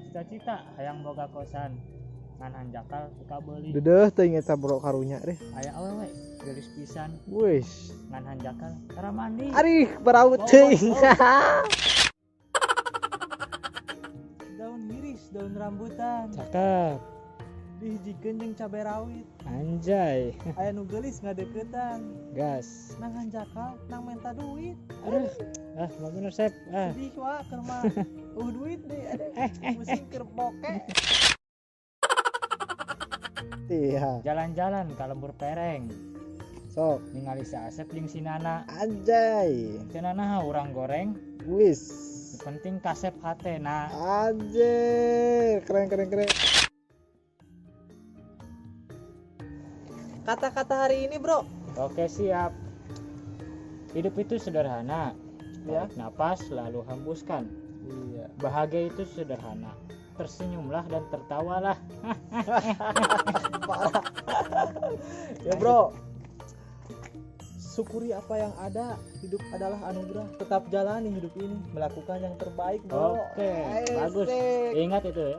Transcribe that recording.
cita-cita hayang boga kosan ngan hanjakal suka beuli Dedeh teh inget bro karunya deh. aya awewe gelis pisan Wis. ngan hanjakal cara mandi Arih beraut teuing. daun hiris daun rambutan Cakep. dihijikeun jeung cabai rawit Anjay. aya nu geulis ngadeukeutan Gas. nang hanjakal nang menta duit Aduh. Mah bener Sep. sedih wa keur mah duit deh pusing keur bokeh Iya. jalan-jalan ka lembur pereng Sok. ningali si Asep jeung si Nana Anjay. cenah naha urang goreng Wis. penting kasep hatena Anjir. Keren. Kata-kata hari ini, Bro. oke siap hidup itu sederhana Ya. tarik napas lalu hembuskan Iya. bahagia itu sederhana tersenyumlah dan tertawalah Ya, Bro. Syukuri apa yang ada. Hidup adalah anugerah. Tetap jalani hidup ini, melakukan yang terbaik, Bro. oke bagus Asik. ingat itu ya